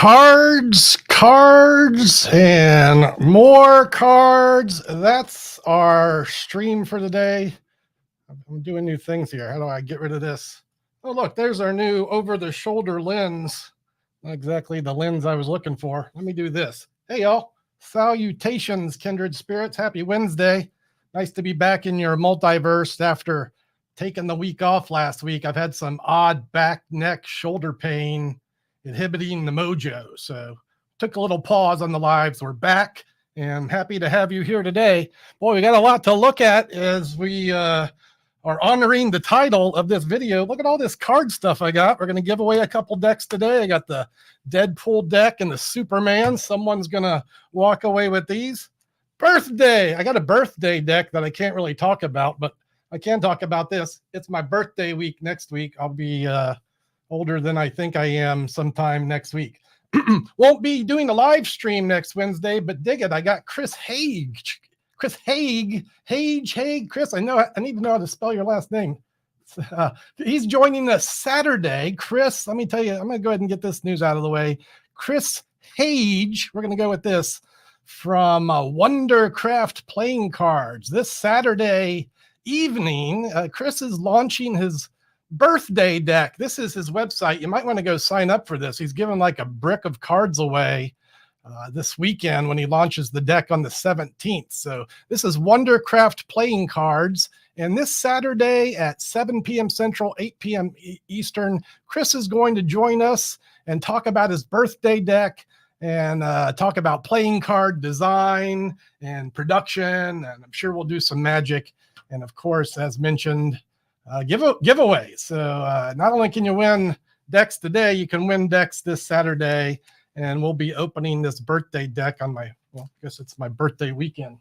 Cards, and more cards. That's our stream for today. I'm doing new things here. How do I get rid of this? Oh, look, there's our new over-the-shoulder lens. Not exactly the lens I was looking for. Let me do this. Hey, y'all. Salutations, kindred spirits. Happy Wednesday. Nice to be back in your multiverse after taking the week off last week. I've had some odd back, neck, shoulder pain inhibiting the mojo. So took a little pause on the lives. We're back and happy to have you here today. Boy, we got a lot to look at as we are honoring the title of this video. Look at all this card stuff I got. We're going to give away a couple decks today. I got the Deadpool deck and the Superman. Someone's going to walk away with these. Birthday. I got a birthday deck that I can't really talk about, but I can talk about this. It's my birthday week next week. I'll be older than I think I am sometime next week. Won't be doing a live stream next Wednesday, but dig it. I got Chris Hage. Chris Hage. Chris, I need to know how to spell your last name. He's joining us Saturday. Chris, let me tell you, I'm going to go ahead and get this news out of the way. Chris Hage, we're going to go with this, from Wondercraft Playing Cards. This Saturday evening, Chris is launching his birthday deck. This is his website. You might want to go sign up for this. He's giving like a brick of cards away this weekend when he launches the deck on the 17th. So this is Wondercraft Playing Cards. And this Saturday at 7 p.m. Central, 8 p.m. Eastern, Chris is going to join us and talk about his birthday deck and talk about playing card design and production. And I'm sure we'll do some magic. And of course, as mentioned, giveaway. So not only can you win decks today, you can win decks this Saturday, and we'll be opening this birthday deck on I guess it's my birthday weekend.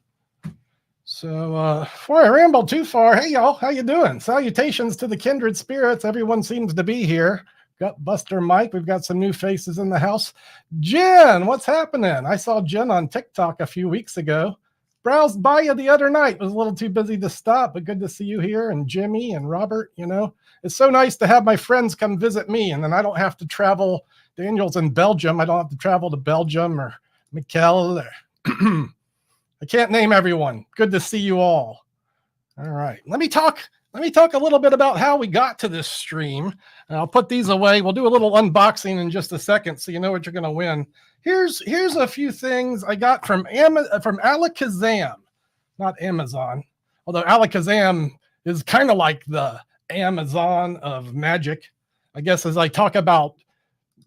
So before I ramble too far, hey y'all, how you doing? Salutations to the kindred spirits. Everyone seems to be here. Got Buster Mike. We've got some new faces in the house. Jen, what's happening? I saw Jen on TikTok a few weeks ago. Browsed by you the other night. Was a little too busy to stop, but good to see you here. And Jimmy and Robert, it's so nice to have my friends come visit me. And then I don't have to travel. Daniel's in Belgium. I don't have to travel to Belgium or Mikkel. I can't name everyone. Good to see you all. All right. Let me talk a little bit about how we got to this stream. And I'll put these away. We'll do a little unboxing in just a second so you know what you're going to win. Here's a few things I got from Alakazam, not Amazon. Although Alakazam is kind of like the Amazon of magic. I guess as I talk about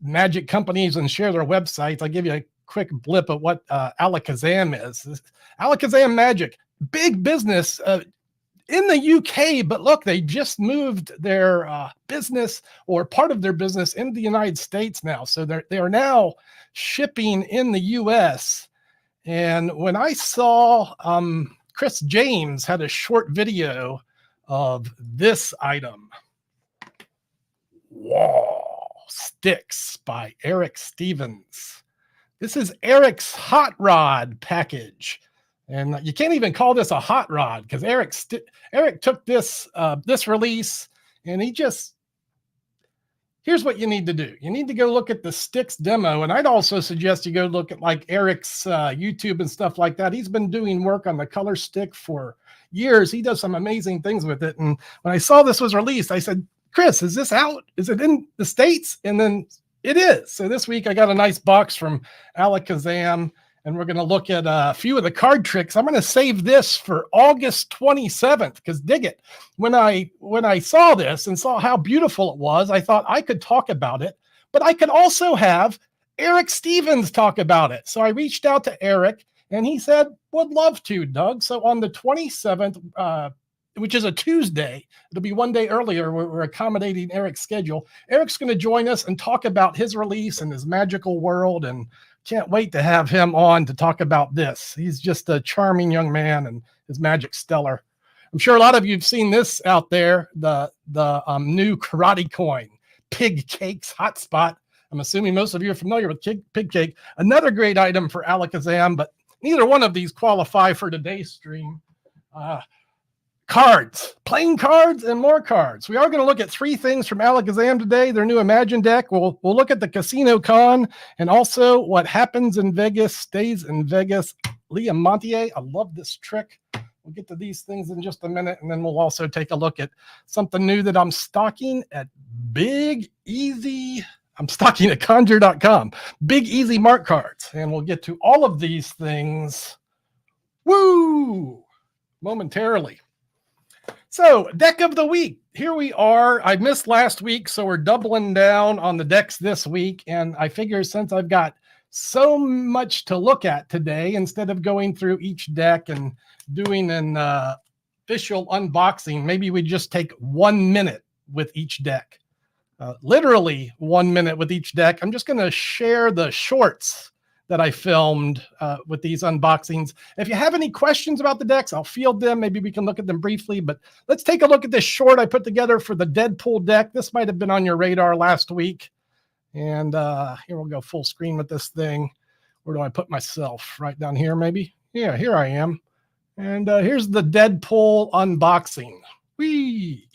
magic companies and share their websites, I'll give you a quick blip of what Alakazam is. Alakazam Magic, big business in the UK, but look, they just moved their business or part of their business into the United States now. So they are now shipping in the US. And when I saw Chris James had a short video of this item, Wall Sticks by Eric Stevens. This is Eric's hot rod package. And you can't even call this a hot rod because Eric took this release and here's what you need to do. You need to go look at the Sticks demo. And I'd also suggest you go look at like Eric's YouTube and stuff like that. He's been doing work on the color stick for years. He does some amazing things with it. And when I saw this was released, I said, Chris, is this out? Is it in the States? And then it is. So this week I got a nice box from Alakazam. And we're going to look at a few of the card tricks. I'm going to save this for August 27th because dig it. When I saw this and saw how beautiful it was, I thought I could talk about it, but I could also have Eric Stevens talk about it. So I reached out to Eric and he said, would love to, Doug. So on the 27th, which is a Tuesday, it'll be one day earlier. We're accommodating Eric's schedule. Eric's going to join us and talk about his release and his magical world, and can't wait to have him on to talk about this. He's just a charming young man and his magic stellar. I'm sure a lot of you have seen this out there, the new karate coin, Pig Cake's hotspot. I'm assuming most of you are familiar with Pig Cake. Another great item for Alakazam, but neither one of these qualify for today's stream. Cards, playing cards, and more cards. We are going to look at 3 things from Alakazam today. Their new Imagine deck. We'll look at the Casino Con and also what happens in Vegas stays in Vegas. Liam Montier, I love this trick. We'll get to these things in just a minute, and then we'll also take a look at something new that I'm stocking at Big Easy. I'm stocking at conjure.com. Big Easy Mark Cards, and we'll get to all of these things. Woo! Momentarily. So, deck of the week. Here we are. I missed last week, so we're doubling down on the decks this week. And I figure since I've got so much to look at today, instead of going through each deck and doing an official unboxing, maybe we just take 1 minute with each deck. Literally 1 minute with each deck. I'm just going to share the shorts that I filmed with these unboxings. If you have any questions about the decks, I'll field them. Maybe we can look at them briefly, but let's take a look at this short I put together for the Deadpool deck. This might have been on your radar last week. And here we'll go full screen with this thing. Where do I put myself? Right down here, maybe? Yeah, here I am. And here's the Deadpool unboxing. Whee!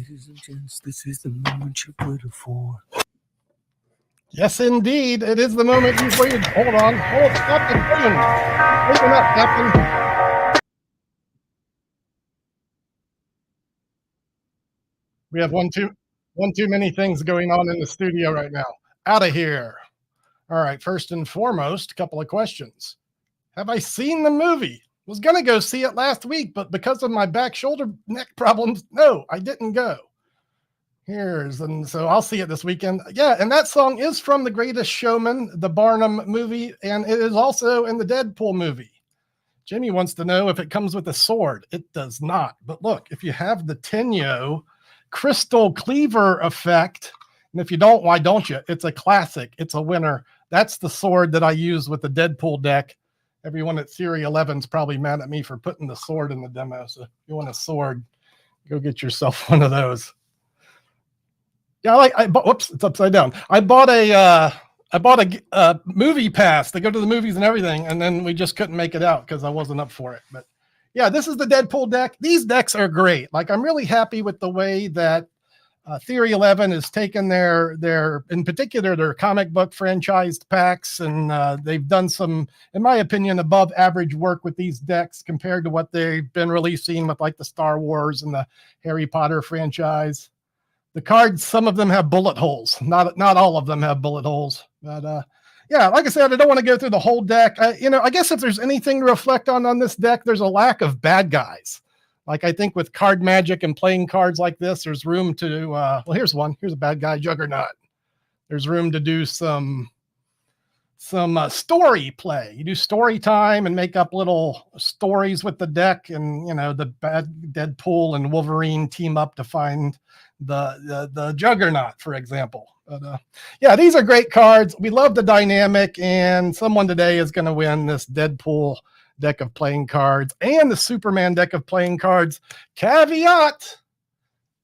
Ladies and gents, this is the moment you've waited for. Yes, indeed. It is the moment you've waited. Hold on. Hold. Stop the train. Open up, Captain. We have one too many things going on in the studio right now. Out of here. All right. First and foremost, a couple of questions. Have I seen the movie? Was going to go see it last week, but because of my back, shoulder, neck problems, no, I didn't go. And so I'll see it this weekend. Yeah, and that song is from The Greatest Showman, the Barnum movie, and it is also in the Deadpool movie. Jimmy wants to know if it comes with a sword. It does not. But look, if you have the Tenyo Crystal Cleaver effect, and if you don't, why don't you? It's a classic. It's a winner. That's the sword that I use with the Deadpool deck. Everyone at Theory 11 is probably mad at me for putting the sword in the demo. So if you want a sword, go get yourself one of those. Yeah, whoops, it's upside down. I bought a movie pass to go to the movies and everything, and then we just couldn't make it out because I wasn't up for it. But yeah, this is the Deadpool deck. These decks are great. Like, I'm really happy with the way that Theory 11 has taken their in particular their comic book franchised packs, and they've done some, in my opinion, above average work with these decks compared to what they've been releasing with like the Star Wars and the Harry Potter franchise. The cards, some of them have bullet holes. Not all of them have bullet holes. But yeah, like I said, I don't want to go through the whole deck. I guess if there's anything to reflect on this deck, there's a lack of bad guys. Like, I think with card magic and playing cards like this, there's room to, well, here's one. Here's a bad guy, Juggernaut. There's room to do some story play. You do story time and make up little stories with the deck, and the bad Deadpool and Wolverine team up to find the Juggernaut, for example. But yeah, these are great cards. We love the dynamic, and someone today is going to win this Deadpool deck of playing cards and the Superman deck of playing cards. Caveat: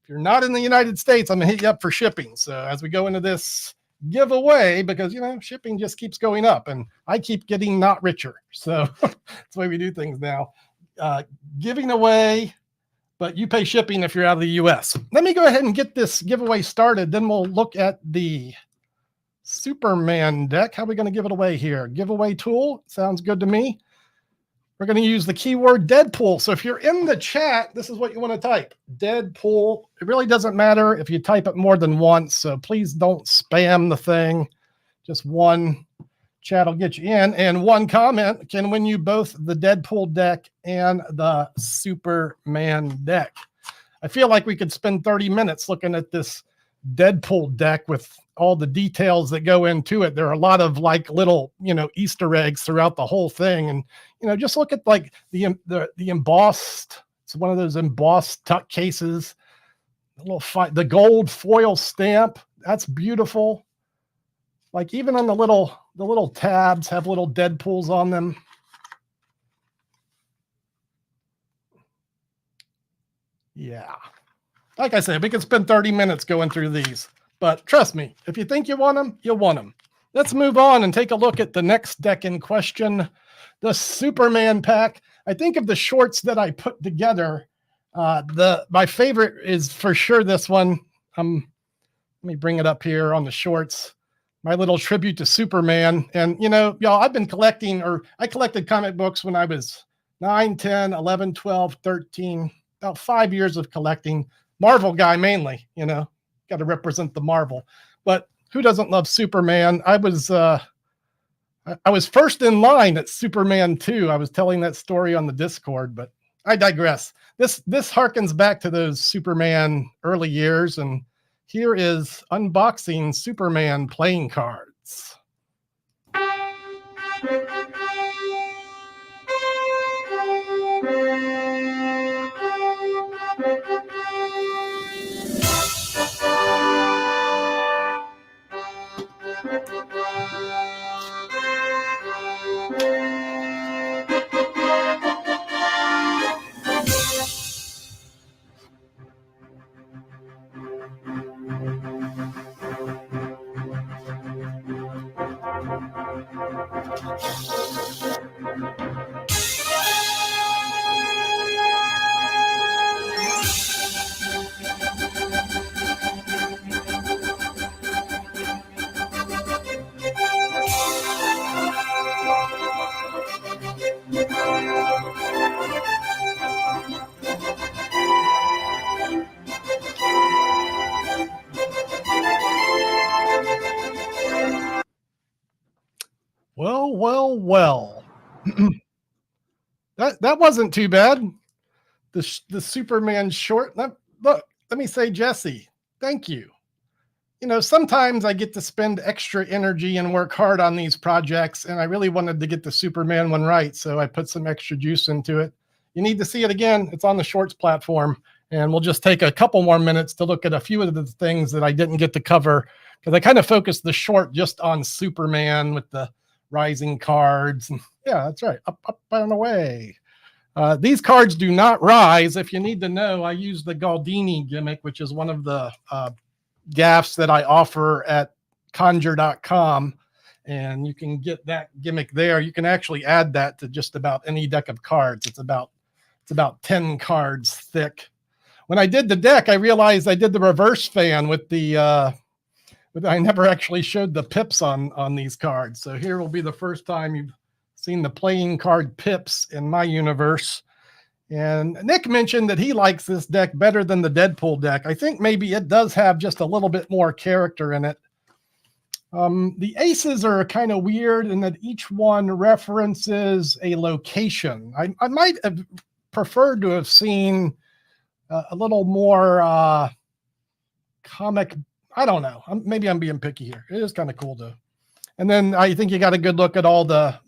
if you're not in the United States, I'm gonna hit you up for shipping. So as we go into this giveaway, because shipping just keeps going up and I keep getting not richer, so that's the way we do things now. Giving away, but you pay shipping if you're out of the US. Let me go ahead and get this giveaway started, then we'll look at the Superman deck. How are we going to give it away here? Giveaway tool sounds good to me. we're going to use the keyword Deadpool. So if you're in the chat, this is what you want to type. Deadpool. It really doesn't matter if you type it more than once. So please don't spam the thing. Just one chat will get you in. And one comment can win you both the Deadpool deck and the Superman deck. I feel like we could spend 30 minutes looking at this Deadpool deck with all the details that go into it. There are a lot of like little, Easter eggs throughout the whole thing. And, just look at like the embossed, it's one of those embossed tuck cases, the gold foil stamp. That's beautiful. Like even on the little tabs have little Deadpools on them. Yeah. Like I said, we could spend 30 minutes going through these, but trust me, if you think you want them, you'll want them. Let's move on and take a look at the next deck in question, the Superman pack. I think of the shorts that I put together, my favorite is for sure this one. Let me bring it up here on the shorts. My little tribute to Superman. And, y'all, I've been collecting, I collected comic books when I was 9, 10, 11, 12, 13, about 5 years of collecting. Marvel guy mainly, got to represent the Marvel. But who doesn't love Superman? I was first in line at Superman 2. I was telling that story on the Discord, but I digress. This harkens back to those Superman early years, and here is unboxing Superman playing cards. Well. that wasn't too bad. The Superman short. Look, let me say, Jesse, thank you. Sometimes I get to spend extra energy and work hard on these projects, and I really wanted to get the Superman one right, so I put some extra juice into it. You need to see it again. It's on the Shorts platform, and we'll just take a couple more minutes to look at a few of the things that I didn't get to cover, because I kind of focused the short just on Superman with the rising cards. And yeah, that's right. Up and away. These cards do not rise. If you need to know, I use the Galdini gimmick, which is one of the gaffs that I offer at conjure.com. And you can get that gimmick there. You can actually add that to just about any deck of cards. It's about 10 cards thick. When I did the deck, I realized I did the reverse fan with the I never actually showed the pips on these cards. So here will be the first time you've seen the playing card pips in my universe. And Nick mentioned that he likes this deck better than the Deadpool deck. I think maybe it does have just a little bit more character in it. The aces are kind of weird in that each one references a location. I might have preferred to have seen a little more comic. I don't know. Maybe I'm being picky here. It is kind of cool though. And then I think you got a good look at all the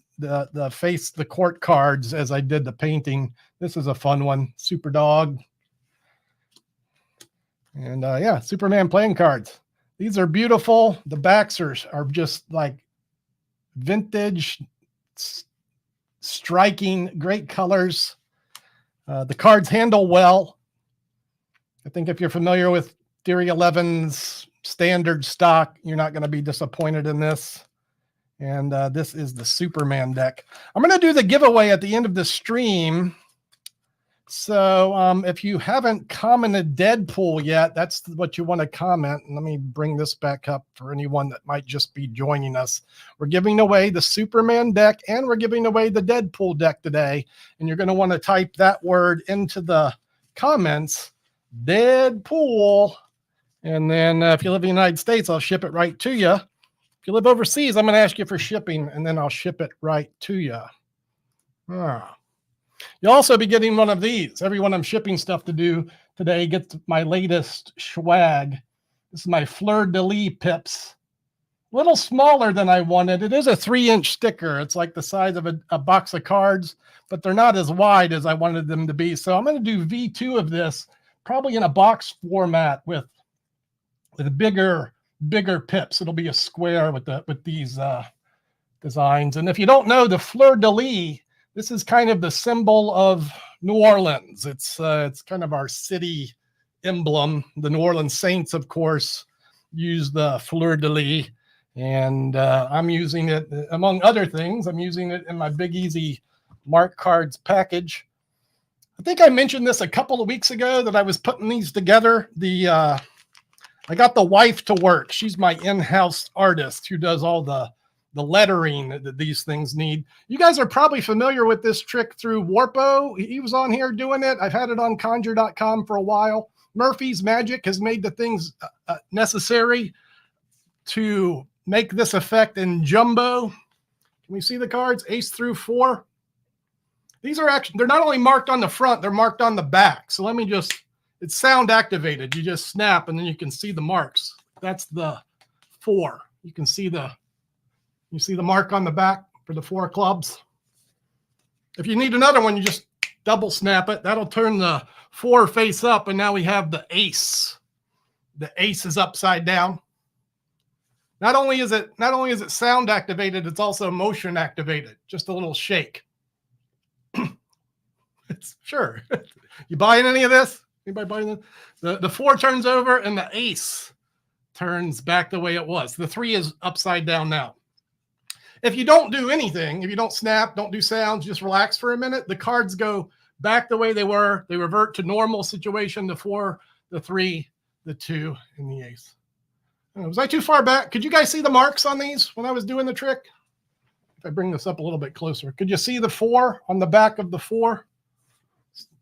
court cards as I did the painting. This is a fun one. Super Dog. And yeah, Superman playing cards. These are beautiful. The backs are just like vintage, striking, great colors. The cards handle well. I think if you're familiar with Theory 11's standard stock, you're not going to be disappointed in this. And this is the Superman deck. I'm going to do the giveaway at the end of the stream. So if you haven't commented Deadpool yet, that's what you want to comment. And let me bring this back up for anyone that might just be joining us. We're giving away the Superman deck and we're giving away the Deadpool deck today. And you're going to want to type that word into the comments, Deadpool. And then if you live in the United States, I'll ship it right to you. If you live overseas, I'm going to ask you for shipping and then I'll ship it right to you. You'll also be getting one of these. Everyone I'm shipping stuff to do today gets my latest swag. This is my fleur-de-lis pips. A little smaller than I wanted. It is a 3-inch sticker. It's like the size of a box of cards, but they're not as wide as I wanted them to be. So I'm going to do V2 of this, probably in a box format with bigger pips. It'll be a square with these designs. And if you don't know, the fleur-de-lis, this is kind of the symbol of New Orleans. It's kind of our city emblem. The New Orleans Saints, of course, use the fleur-de-lis. And I'm using it, among other things, I'm using it in my Big Easy Mark Cards package. I think I mentioned this a couple of weeks ago that I was putting these together. I got the wife to work. She's my in-house artist who does all the lettering that these things need. You guys are probably familiar with this trick through Warpo. He was on here doing it. I've had it on conjure.com for a while. Murphy's Magic has made the things necessary to make this effect in jumbo. Can we see the cards? Ace through 4. These are actually, they're not only marked on the front, they're marked on the back. So let me just, it's sound activated. You just snap and then you can see the marks. That's the 4. You can see you see the mark on the back for the 4 clubs. If you need another one, you just double snap it. That'll turn the 4 face up, and now we have the ace. The ace is upside down. Not only is it sound activated, it's also motion activated. Just a little shake. It's sure. You buying any of this? Anybody buying this? The 4 turns over and the ace turns back the way it was. The 3 is upside down now. If you don't do anything, if you don't snap, don't do sounds, just relax for a minute, the cards go back the way they were. They revert to normal situation, the 4, the 3, the 2, and the ace. Was I too far back? Could you guys see the marks on these when I was doing the trick? If I bring this up a little bit closer, could you see the 4 on the back of the 4?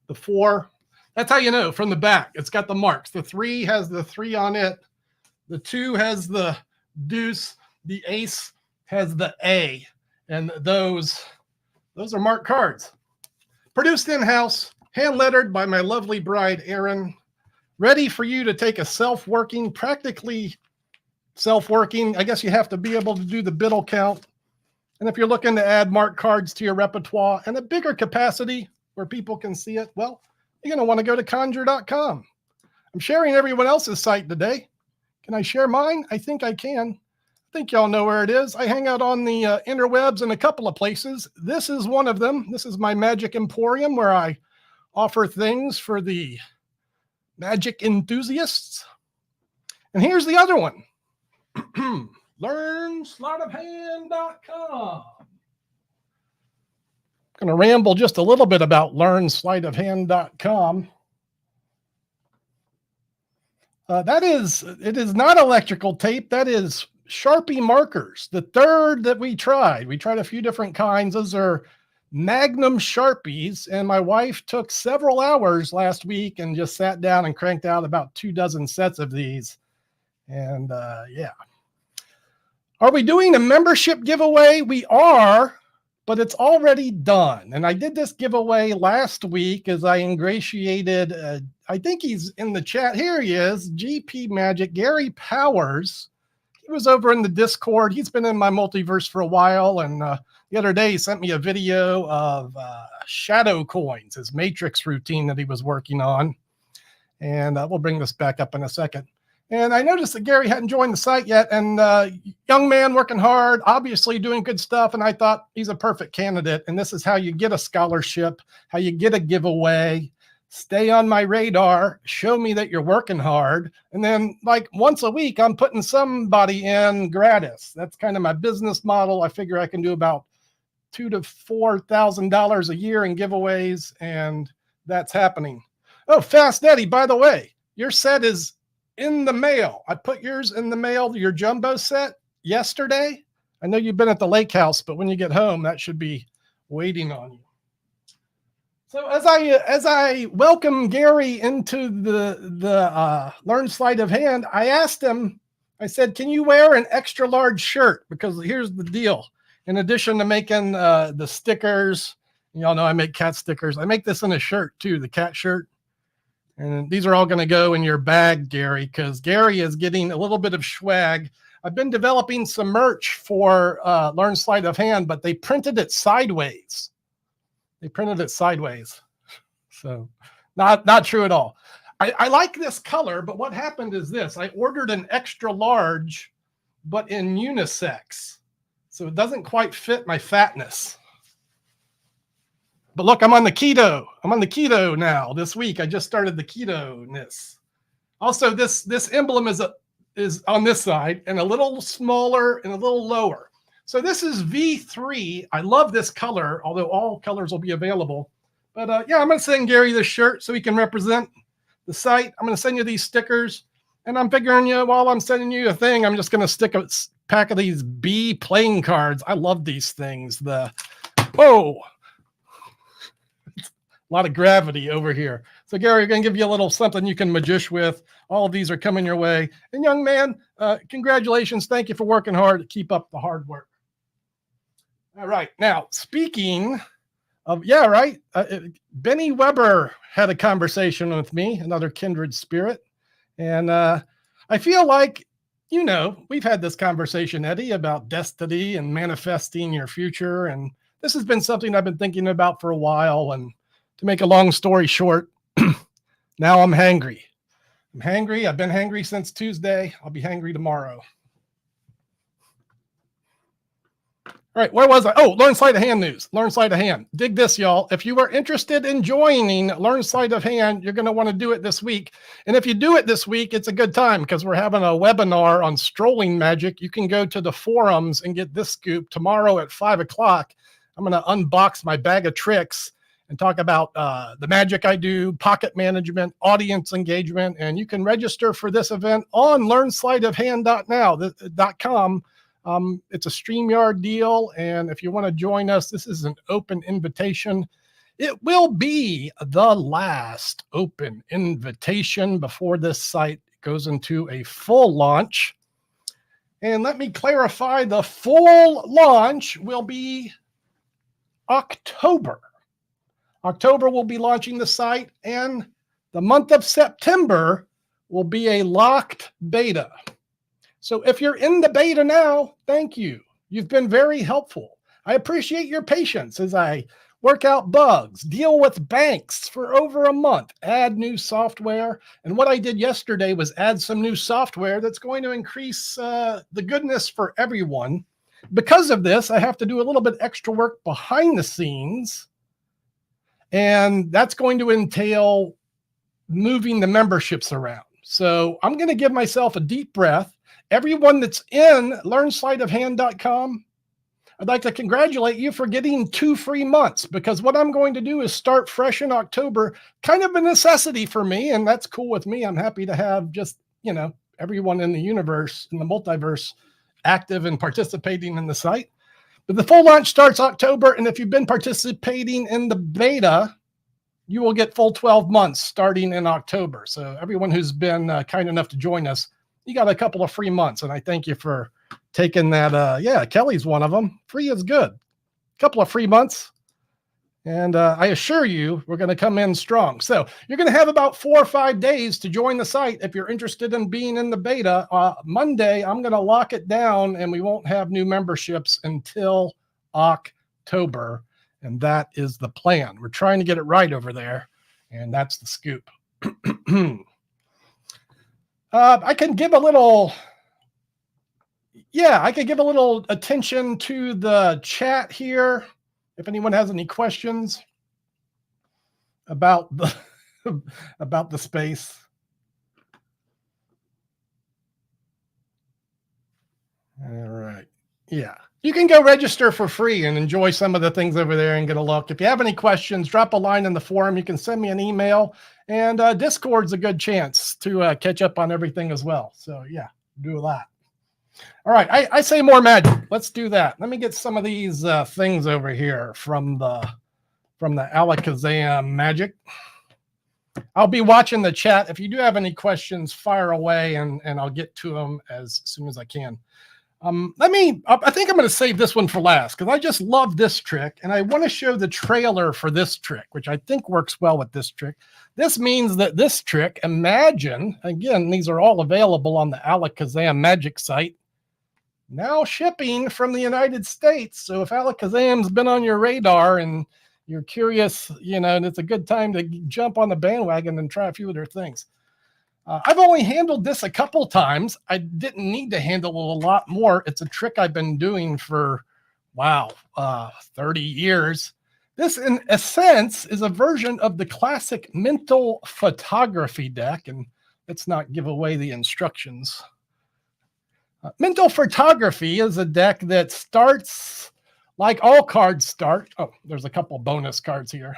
The 4, that's how you know from the back. It's got the marks. The 3 has the 3 on it. The 2 has the deuce. The ace has the A, and those are marked cards. Produced in-house, hand-lettered by my lovely bride, Erin. Ready for you to take a practically self-working. I guess you have to be able to do the biddle count. And if you're looking to add marked cards to your repertoire and a bigger capacity where people can see it, well, you're going to want to go to conjure.com. I'm sharing everyone else's site today. Can I share mine? I think I can. I think y'all know where it is. I hang out on the interwebs in a couple of places. This is one of them. This is my Magic Emporium where I offer things for the magic enthusiasts. And here's the other one. Learn sleightofhand.com. I'm going to ramble just a little bit about learn sleightofhand.com. It is not electrical tape. That is Sharpie markers. The third that we tried a few different kinds. Those are Magnum Sharpies, and my wife took several hours last week and just sat down and cranked out about 24 sets of these. And yeah. Are we doing a membership giveaway? We are, but it's already done. And I did this giveaway last week as I ingratiated, I think he's in the chat. Here he is, GP Magic, Gary Powers. He was over in the Discord. He's been in my multiverse for a while. And the other day he sent me a video of shadow coins, his matrix routine that he was working on. And we'll bring this back up in a second. And I noticed that Gary hadn't joined the site yet. And young man working hard, obviously doing good stuff. And I thought he's a perfect candidate. And this is how you get a scholarship, how you get a giveaway. Stay on my radar, show me that you're working hard. And then like once a week, I'm putting somebody in gratis. That's kind of my business model. I figure I can do about $2,000 to $4,000 a year in giveaways. And that's happening. Oh, Fast Eddie, by the way, your set is in the mail. I put yours in the mail, your jumbo set, yesterday. I know you've been at the lake house, but when you get home, that should be waiting on you. So as I welcome Gary into the Learn Sleight of Hand, I asked him, I said, can you wear an extra large shirt? Because here's the deal. In addition to making the stickers, y'all know I make cat stickers. I make this in a shirt too, the cat shirt. And these are all going to go in your bag, Gary, because Gary is getting a little bit of swag. I've been developing some merch for Learn Sleight of Hand, but they printed it sideways. They printed it sideways. So not true at all. I like this color, but what happened is this. I ordered an extra large, but in unisex. So it doesn't quite fit my fatness. But look, I'm on the keto. I'm on the keto now this week. I just started the keto-ness. Also, this emblem is on this side and a little smaller and a little lower. So this is V3. I love this color, although all colors will be available. But yeah, I'm going to send Gary this shirt so he can represent the site. I'm going to send you these stickers. And I'm figuring, while I'm sending you a thing, I'm just going to stick a pack of these B playing cards. I love these things. Whoa. A lot of gravity over here. So Gary, we're going to give you a little something you can magish with. All of these are coming your way. And young man, congratulations. Thank you for working hard. Keep up the hard work. All right. Now, speaking of, yeah, right. Benny Weber had a conversation with me, another kindred spirit. And I feel like, we've had this conversation, Eddie, about destiny and manifesting your future. And this has been something I've been thinking about for a while. And to make a long story short, now I'm hangry. I'm hangry. I've been hangry since Tuesday. I'll be hangry tomorrow. All right, where was I? Oh, Learn Sleight of Hand news. Learn Sleight of Hand. Dig this, y'all. If you are interested in joining Learn Sleight of Hand, you're going to want to do it this week. And if you do it this week, it's a good time because we're having a webinar on strolling magic. You can go to the forums and get this scoop tomorrow at 5 o'clock. I'm going to unbox my bag of tricks and talk about the magic I do, pocket management, audience engagement. And you can register for this event on learnsleightofhand.com. It's a StreamYard deal, and if you want to join us, this is an open invitation. It will be the last open invitation before this site goes into a full launch. And let me clarify, the full launch will be October. October will be launching the site, and the month of September will be a locked beta. So if you're in the beta now, thank you. You've been very helpful. I appreciate your patience as I work out bugs, deal with banks for over a month, add new software. And what I did yesterday was add some new software that's going to increase the goodness for everyone. Because of this, I have to do a little bit extra work behind the scenes. And that's going to entail moving the memberships around. So I'm going to give myself a deep breath. Everyone that's in learnsleightofhand.com, I'd like to congratulate you for getting 2 free months, because what I'm going to do is start fresh in October, kind of a necessity for me, and that's cool with me. I'm happy to have just, everyone in the universe, in the multiverse, active and participating in the site. But the full launch starts October, and if you've been participating in the beta, you will get full 12 months starting in October. So everyone who's been kind enough to join us, you got a couple of free months, and I thank you for taking that. Yeah, Kelly's one of them. Free is good. A couple of free months. And I assure you, we're going to come in strong. So you're going to have about 4 or 5 days to join the site if you're interested in being in the beta. Monday, I'm going to lock it down, and we won't have new memberships until October. And that is the plan. We're trying to get it right over there. And that's the scoop. I can give a little attention to the chat here. If anyone has any questions about the about the space. All right. Yeah. You can go register for free and enjoy some of the things over there and get a look. If you have any questions, drop a line in the forum. You can send me an email, and Discord's a good chance to catch up on everything as well. So yeah, do that. All right, I say more magic. Let's do that. Let me get some of these things over here from the Alakazam magic. I'll be watching the chat. If you do have any questions, fire away, and I'll get to them as soon as I can. I think I'm going to save this one for last because I just love this trick, and I want to show the trailer for this trick, which I think works well with this trick. This means that this trick, imagine, again, these are all available on the Alakazam magic site, now shipping from the United States. So if Alakazam's been on your radar and you're curious, and it's a good time to jump on the bandwagon and try a few of their things. I've only handled this a couple times. I didn't need to handle it a lot more. It's a trick I've been doing for, 30 years. This, in a sense, is a version of the classic mental photography deck. And let's not give away the instructions. Mental photography is a deck that starts like all cards start. Oh, there's a couple bonus cards here.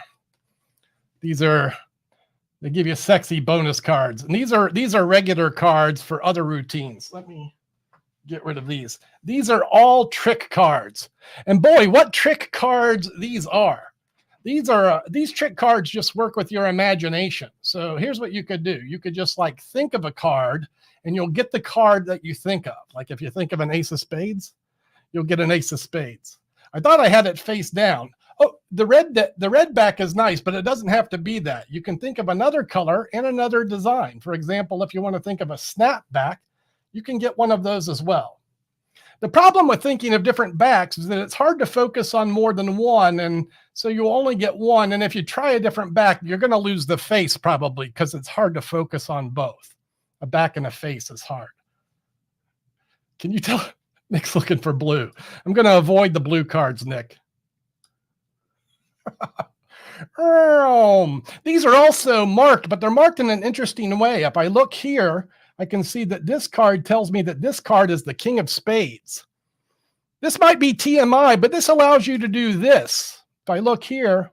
They give you sexy bonus cards. And these are regular cards for other routines. Let me get rid of these. These are all trick cards. And boy, what trick cards these are. These trick cards just work with your imagination. So here's what you could do. You could just like think of a card and you'll get the card that you think of. Like if you think of an ace of spades, you'll get an ace of spades. I thought I had it face down. Oh, the red back is nice, but it doesn't have to be that. You can think of another color and another design. For example, if you want to think of a snapback, you can get one of those as well. The problem with thinking of different backs is that it's hard to focus on more than one, and so you'll only get one. And if you try a different back, you're going to lose the face probably because it's hard to focus on both. A back and a face is hard. Can you tell? Nick's looking for blue. I'm going to avoid the blue cards, Nick. These are also marked, but they're marked in an interesting way. If I look here, I can see that this card tells me that this card is the King of Spades. This might be TMI, but this allows you to do this. If I look here,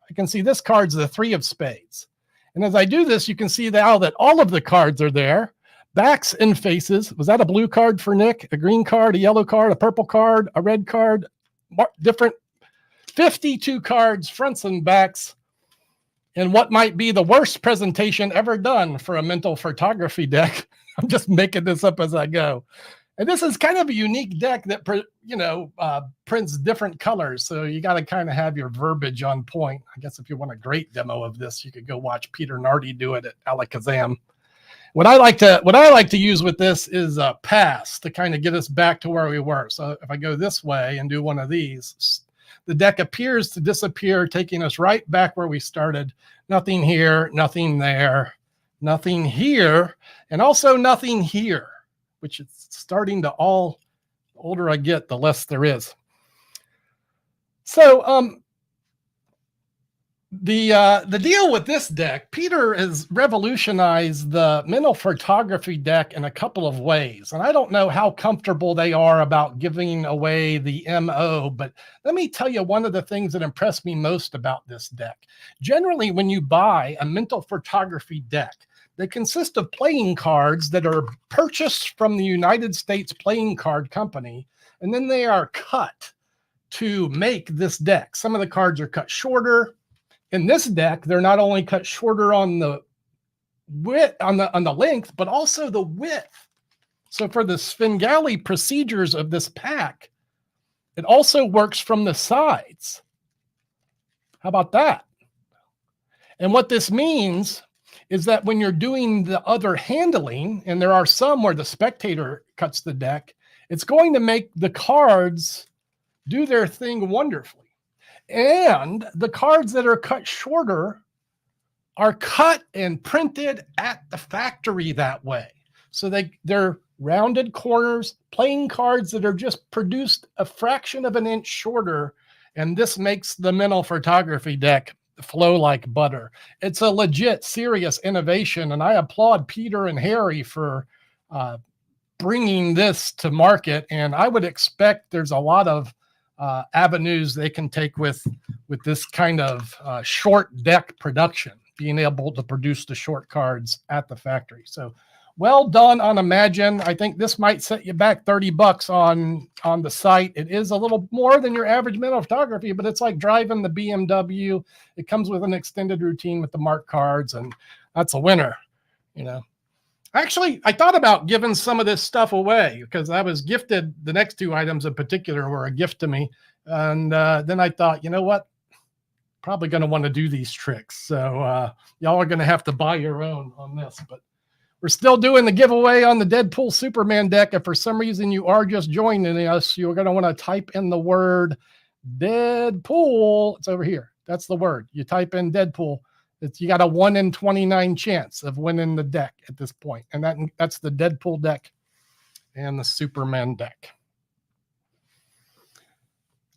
I can see this card's the Three of Spades. And as I do this, you can see now that all of the cards are there. Backs and faces. Was that a blue card for Nick? A green card, a yellow card, a purple card, a red card, different 52 cards, fronts and backs, and what might be the worst presentation ever done for a mental photography deck. I'm just making this up as I go. And this is kind of a unique deck that, prints different colors. So you got to kind of have your verbiage on point. I guess if you want a great demo of this, you could go watch Peter Nardi do it at Alakazam. What I like to use with this is a pass to kind of get us back to where we were. So if I go this way and do one of these, the deck appears to disappear, taking us right back where we started. Nothing here, nothing there, nothing here, and also nothing here, which is starting to all, the older I get, the less there is. So the deal with this deck, Peter has revolutionized the mental photography deck in a couple of ways. And I don't know how comfortable they are about giving away the MO, but let me tell you one of the things that impressed me most about this deck. Generally, when you buy a mental photography deck, they consist of playing cards that are purchased from the United States Playing Card Company, and then they are cut to make this deck. Some of the cards are cut shorter. In this deck, they're not only cut shorter on the width, on the length, but also the width. So for the Svengali procedures of this pack, it also works from the sides. How about that? And what this means is that when you're doing the other handling, and there are some where the spectator cuts the deck, it's going to make the cards do their thing wonderfully. And the cards that are cut shorter are cut and printed at the factory that way. So they're rounded corners, playing cards that are just produced a fraction of an inch shorter. And this makes the mental photography deck flow like butter. It's a legit, serious innovation. And I applaud Peter and Harry for bringing this to market, and I would expect there's a lot of avenues they can take with this kind of short deck production, being able to produce the short cards at the factory. So well done on Imagine. I think this might set you back $30 on the site. It is a little more than your average mental photography, but it's like driving the BMW. It comes with an extended routine with the mark cards, and that's a winner, you know. Actually, I thought about giving some of this stuff away because I was gifted. The next two items in particular were a gift to me. And then I thought, you know what? Probably going to want to do these tricks. So y'all are going to have to buy your own on this. But we're still doing the giveaway on the Deadpool Superman deck. If for some reason you are just joining us, you're going to want to type in the word Deadpool. It's over here. That's the word. You type in Deadpool. You got a 1 in 29 chance of winning the deck at this point. And that's the Deadpool deck and the Superman deck.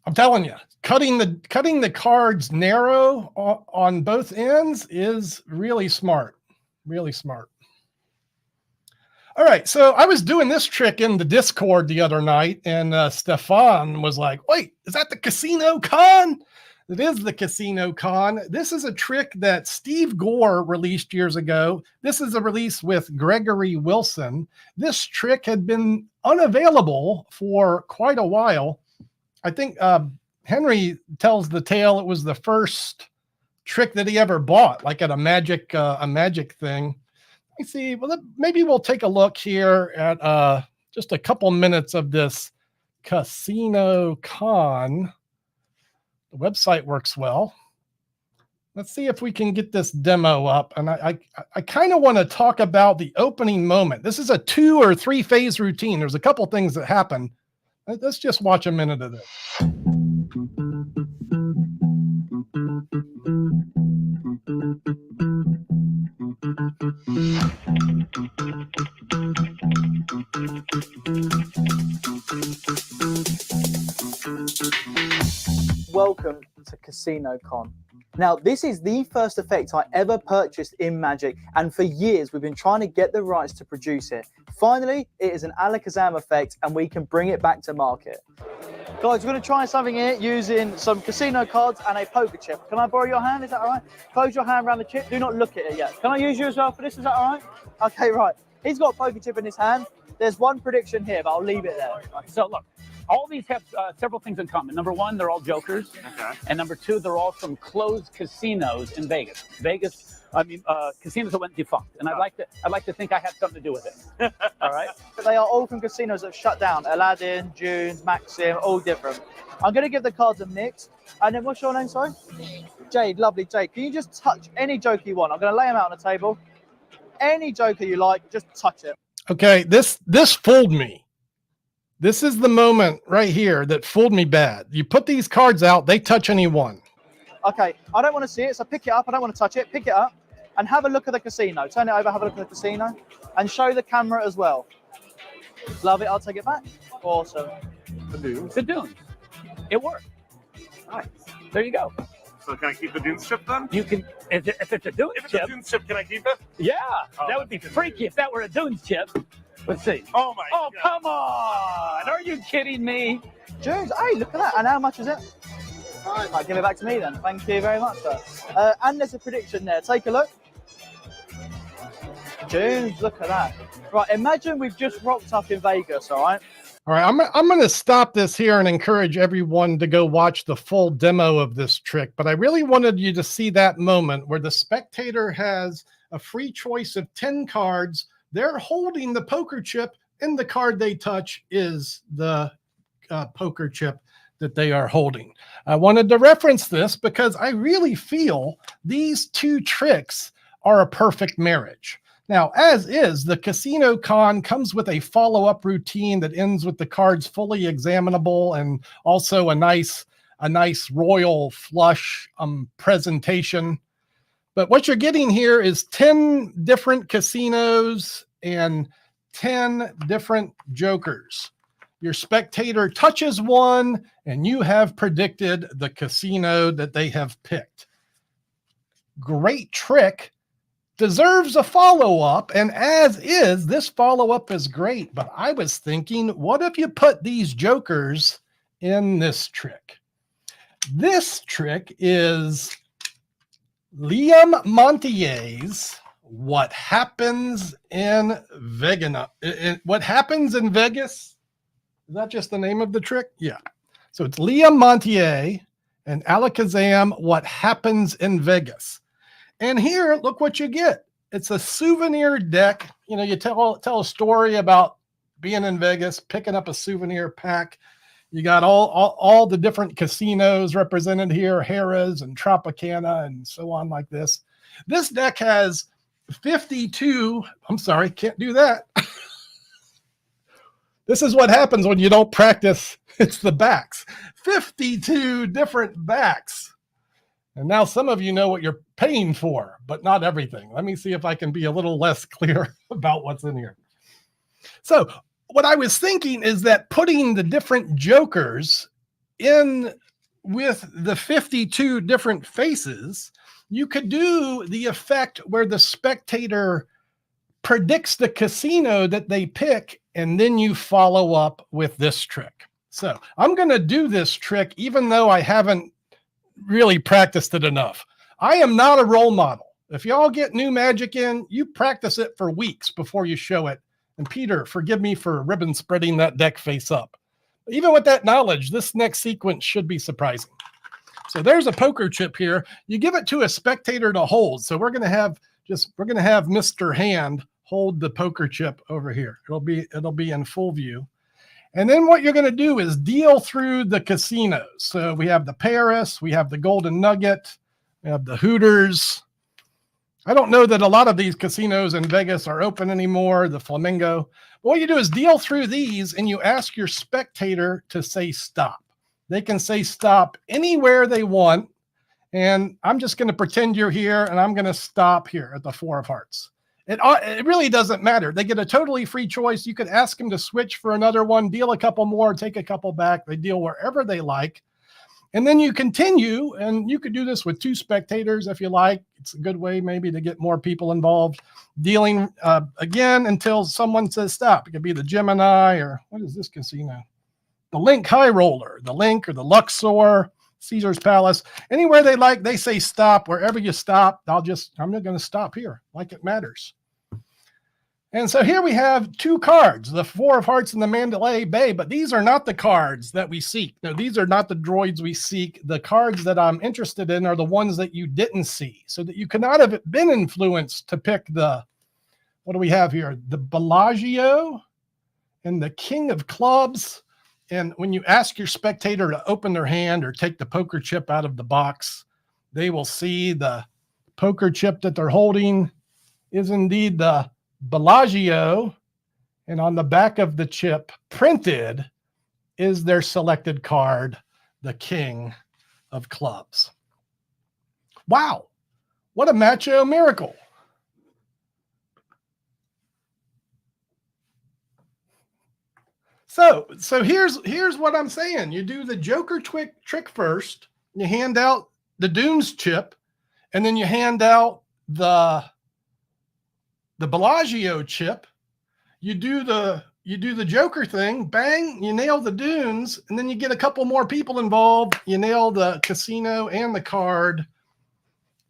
I'm telling you, cutting the cards narrow on both ends is really smart. Really smart. All right, so I was doing this trick in the Discord the other night, and Stefan was like, wait, is that the Casino Con? It is the Casino Con. This is a trick that Steve Gore released years ago. This is a release with Gregory Wilson. This trick had been unavailable for quite a while. I think Henry tells the tale. It was the first trick that he ever bought, like at a magic thing. Let me see. Well, maybe we'll take a look here at just a couple minutes of this Casino Con. The website works well. Let's see if we can get this demo up. And I kind of want to talk about the opening moment. This is a 2 or 3 phase routine. There's a couple things that happen. Let's just watch a minute of this. Welcome to Casino Con. Now, this is the first effect I ever purchased in Magic, and for years we've been trying to get the rights to produce it. Finally, it is an Alakazam effect, and we can bring it back to market. Guys, we're going to try something here using some casino cards and a poker chip. Can I borrow your hand? Is that all right? Close your hand around the chip. Do not look at it yet. Can I use you as well for this? Is that all right? Okay, right. He's got a poker chip in his hand. There's one prediction here, but I'll leave it there. So look, all these have several things in common. Number one, they're all jokers. Okay. And number two, they're all from closed casinos in Vegas. Casinos that went defunct. And I'd like to think I had something to do with it. All right. They are all from casinos that shut down. Aladdin, June's, Maxim, all different. I'm going to give the cards a mix. And then what's your name, sorry? Jade, lovely Jade. Can you just touch any joker you want? I'm going to lay them out on the table. Any joker you like, just touch it. Okay, this fooled me. This is the moment right here that fooled me bad. You put these cards out, they touch any one. Okay, I don't want to see it, so pick it up. I don't want to touch it. Pick it up and have a look at the casino. Turn it over, have a look at the casino, and show the camera as well. Love it. I'll take it back. Awesome. The Dunes. It worked. Nice. There you go. So can I keep the Dunes chip then? You can, if it's a Dunes If it's chip. a Dunes chip, can I keep it? Yeah, Oh, that would be freaky if that were a Dunes chip. Let's see. Oh my God. Come on. Are you kidding me? Junes, hey, look at that. And how much is it? All right, give it back to me then. Thank you very much, sir. And there's a prediction there. Take a look. Junes, look at that. Right, imagine we've just rocked up in Vegas, all right? All right, I'm going to stop this here and encourage everyone to go watch the full demo of this trick. But I really wanted you to see that moment where the spectator has a free choice of 10 cards. They're holding the poker chip, and the card they touch is the poker chip that they are holding. I wanted to reference this because I really feel these two tricks are a perfect marriage. Now, as is, the Casino Con comes with a follow-up routine that ends with the cards fully examinable and also a nice royal flush presentation. But what you're getting here is 10 different casinos and 10 different jokers. Your spectator touches one, and you have predicted the casino that they have picked. Great trick. deserves a follow-up, and as is, this follow-up is great, but I was thinking, what if you put these jokers in this trick? This trick is Liam Montier's What Happens in Vegas. What Happens in Vegas? Is that just the name of the trick? Yeah. So it's Liam Montier and Alakazam, What Happens in Vegas. And here, look what you get. It's a souvenir deck. You know, you tell a story about being in Vegas, picking up a souvenir pack. You got all the different casinos represented here, Harrah's and Tropicana and so on like this. This deck has 52, I'm sorry, can't do that. This is what happens when you don't practice. It's the backs. 52 different backs. And now some of you know what you're paying for, but not everything. Let me see if I can be a little less clear about what's in here. So what I was thinking is that putting the different jokers in with the 52 different faces, you could do the effect where the spectator predicts the casino that they pick, and then you follow up with this trick. So I'm going to do this trick even though I haven't really practiced it enough. I am not a role model. If y'all get new magic in, you practice it for weeks before you show it. And Peter, forgive me for ribbon spreading that deck face up. Even with that knowledge, this next sequence should be surprising. So there's a poker chip here. You give it to a spectator to hold. So we're going to have Mr. Hand hold the poker chip over here. It'll be in full view. And then what you're going to do is deal through the casinos. So we have the Paris, we have the Golden Nugget, we have the Hooters. I don't know that a lot of these casinos in Vegas are open anymore, the Flamingo. But what you do is deal through these and you ask your spectator to say stop. They can say stop anywhere they want. And I'm just going to pretend you're here and I'm going to stop here at the 4 of hearts. It really doesn't matter. They get a totally free choice. You could ask them to switch for another one, deal a couple more, take a couple back. They deal wherever they like. And then you continue, and you could do this with 2 spectators if you like. It's a good way maybe to get more people involved. Dealing again until someone says stop. It could be the Gemini, or what is this casino? The Link High Roller, the Link or the Luxor, Caesar's Palace. Anywhere they like, they say stop. Wherever you stop, I'm not going to stop here like it matters. And so here we have 2 cards, the 4 of hearts and the Mandalay Bay, but these are not the cards that we seek. No, these are not the droids we seek. The cards that I'm interested in are the ones that you didn't see, so that you could not have been influenced to pick what do we have here? The Bellagio and the King of Clubs. And when you ask your spectator to open their hand or take the poker chip out of the box, they will see the poker chip that they're holding is indeed the Bellagio. And on the back of the chip printed is their selected card, the King of Clubs. Wow. What a macho miracle. So here's what I'm saying. You do the Joker trick first. You hand out the Dunes chip, and then you hand out the Bellagio chip. You do the Joker thing. Bang! You nail the Dunes, and then you get a couple more people involved. You nail the casino and the card.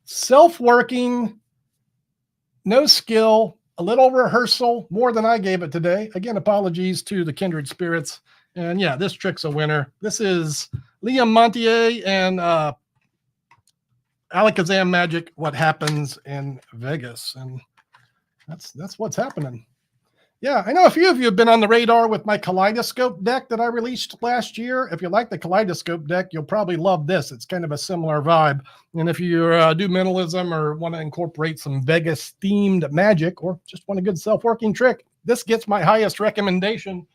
Self-working, no skill. A little rehearsal, more than I gave it today. Again, apologies to the kindred spirits. And yeah, this trick's a winner. This is Liam Montier and Alakazam Magic, What Happens in Vegas. And that's what's happening. Yeah, I know a few of you have been on the radar with my Kaleidoscope deck that I released last year. If you like the Kaleidoscope deck, you'll probably love this. It's kind of a similar vibe. And if you do mentalism or want to incorporate some Vegas-themed magic or just want a good self-working trick, this gets my highest recommendation.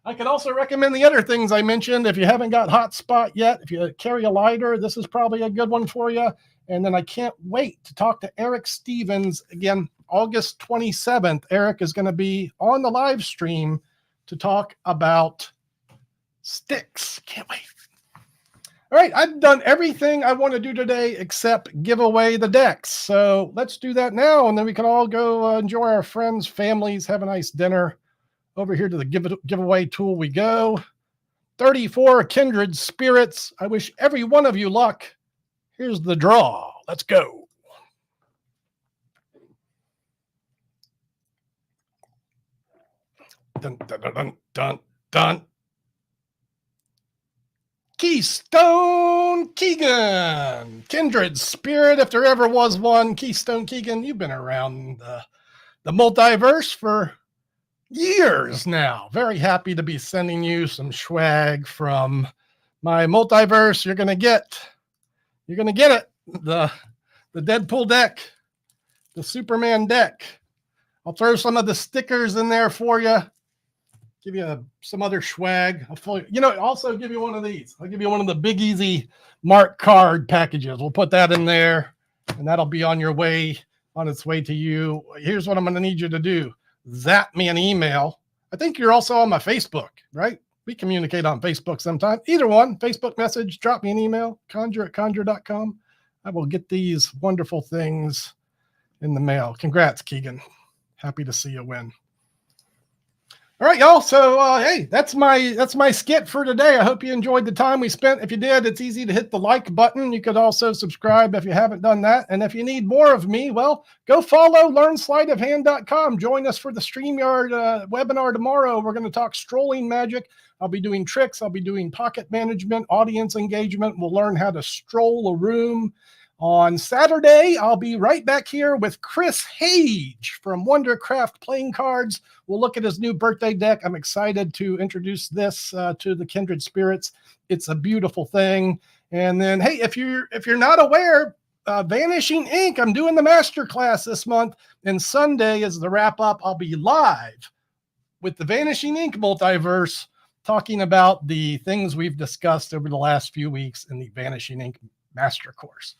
I could also recommend the other things I mentioned. If you haven't got Hotspot yet, if you carry a lighter, this is probably a good one for you. And then I can't wait to talk to Eric Stevens again. August 27th, Eric is going to be on the live stream to talk about sticks. Can't wait. All right, I've done everything I want to do today except give away the decks. So let's do that now, and then we can all go enjoy our friends, families, have a nice dinner. Over here to the giveaway tool we go. 34 kindred spirits. I wish every one of you luck. Here's the draw. Let's go. Dun, dun, dun, dun, dun, dun. Keystone Keegan. Kindred spirit, if there ever was one. Keystone Keegan, you've been around the multiverse for years now. Very happy to be sending you some swag from my multiverse. You're gonna get it. The Deadpool deck, the Superman deck. I'll throw some of the stickers in there for you. Give you some other swag. Also give you one of these. I'll give you one of the Big Easy Mark card packages. We'll put that in there, and that'll be on its way to you. Here's what I'm going to need you to do. Zap me an email. I think you're also on my Facebook, right? We communicate on Facebook sometimes. Either one, Facebook message, drop me an email, conjure@conjure.com. I will get these wonderful things in the mail. Congrats, Keegan. Happy to see you win. All right, y'all. So, hey, that's my skit for today. I hope you enjoyed the time we spent. If you did, it's easy to hit the like button. You could also subscribe if you haven't done that. And if you need more of me, well, go follow learnsleightoфhand.com. Join us for the StreamYard webinar tomorrow. We're going to talk strolling magic. I'll be doing tricks. I'll be doing pocket management, audience engagement. We'll learn how to stroll a room. On Saturday, I'll be right back here with Chris Hage from Wondercraft Playing Cards. We'll look at his new birthday deck. I'm excited to introduce this to the kindred spirits. It's a beautiful thing. And then, hey, if you're not aware, Vanishing Inc. I'm doing the Masterclass this month, and Sunday is the wrap up. I'll be live with the Vanishing Inc. multiverse, talking about the things we've discussed over the last few weeks in the Vanishing Inc. Master Course.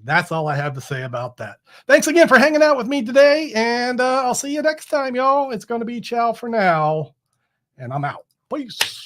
That's all I have to say about that. Thanks again for hanging out with me today, and I'll see you next time, y'all. It's going to be ciao for now, and I'm out. Peace.